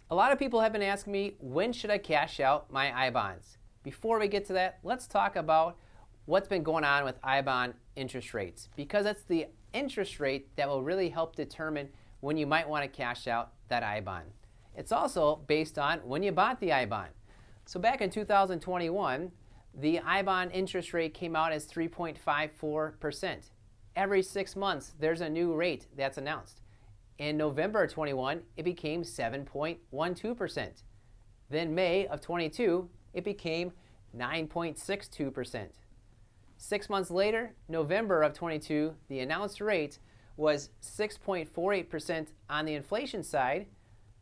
A lot of people have been asking me, when should I cash out my I-bonds? Before we get to that, let's talk about what's been going on with I-bond interest rates, because it's the interest rate that will really help determine when you might want to cash out that I-bond. It's also based on when you bought the I-bond. So back in 2021, the I-bond interest rate came out as 3.54%. Every 6 months, there's a new rate that's announced. In November 21, it became 7.12%. Then May of 22, it became 9.62%. 6 months later, November of 22, the announced rate was 6.48% on the inflation side.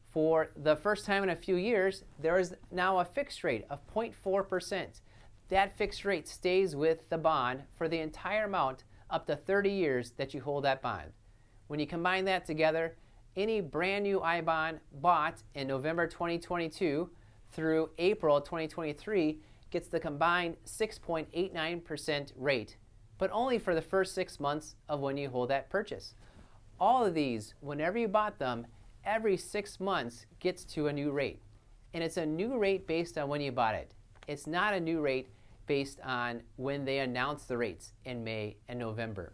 For the first time in a few years, there is now a fixed rate of 0.4%. That fixed rate stays with the bond for the entire amount up to 30 years that you hold that bond. When you combine that together, any brand new I-bond bought in November 2022 through April 2023 gets the combined 6.89% rate, but only for the first 6 months of when you hold that purchase. All of these, whenever you bought them, every 6 months gets to a new rate. And it's a new rate based on when you bought it. It's not a new rate based on when they announced the rates in May and November.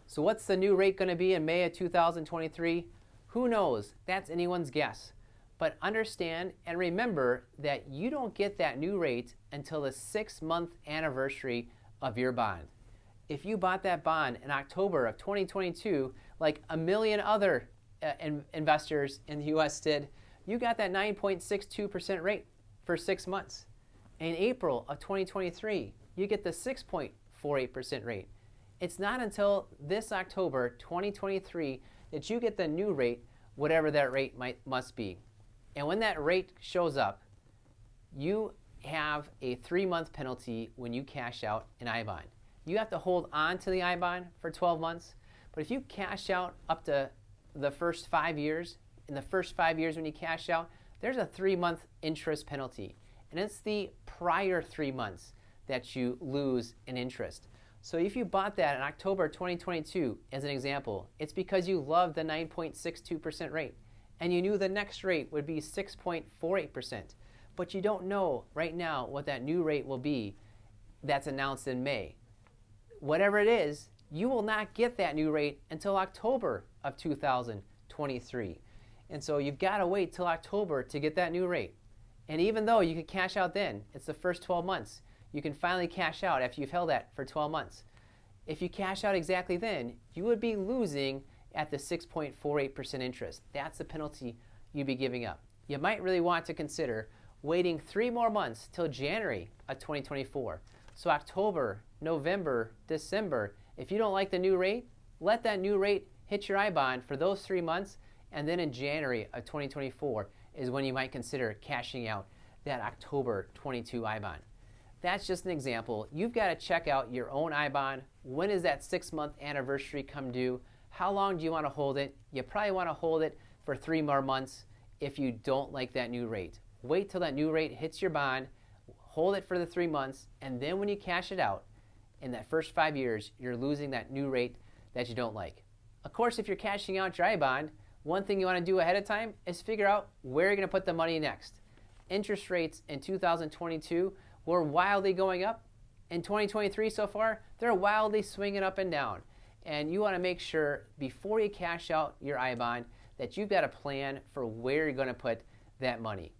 So what's the new rate going to be in May of 2023? Who knows? That's anyone's guess. But understand and remember that you don't get that new rate until the 6-month anniversary of your bond. If you bought that bond in October of 2022, like a million other investors in the US did, you got that 9.62% rate for 6 months. In April of 2023, you get the 6.48% rate. It's not until this October 2023 that you get the new rate, whatever that rate must be. And when that rate shows up, you have a 3-month penalty when you cash out an I-bond. You have to hold on to the I-bond for 12 months, but if you cash out up to the first 5 years, in the first 5 years when you cash out, there's a 3-month interest penalty. And it's the prior 3 months that you lose in interest. So if you bought that in October 2022, as an example, it's because you loved the 9.62% rate, and you knew the next rate would be 6.48%. But you don't know right now what that new rate will be that's announced in May. Whatever it is, you will not get that new rate until October of 2023. And so you've got to wait till October to get that new rate. And even though you could cash out then, it's the first 12 months. You can finally cash out after you've held that for 12 months. If you cash out exactly then, you would be losing at the 6.48% interest. That's the penalty you'd be giving up. You might really want to consider waiting 3 more months till January of 2024. So October, November, December, if you don't like the new rate, let that new rate hit your I-bond for those 3 months, and then in January of 2024 is when you might consider cashing out that October 22 I-bond. That's just an example. You've got to check out your own I-bond. When is that 6-month anniversary come due? How long do you want to hold it? You probably want to hold it for 3 more months if you don't like that new rate. Wait till that new rate hits your bond, hold it for the 3 months, and then when you cash it out, in that first 5 years, you're losing that new rate that you don't like. Of course, if you're cashing out your I-bond, one thing you want to do ahead of time is figure out where you're going to put the money next. Interest rates in 2022 were wildly going up. In 2023 so far, they're wildly swinging up and down. And you want to make sure before you cash out your I-bond that you've got a plan for where you're going to put that money.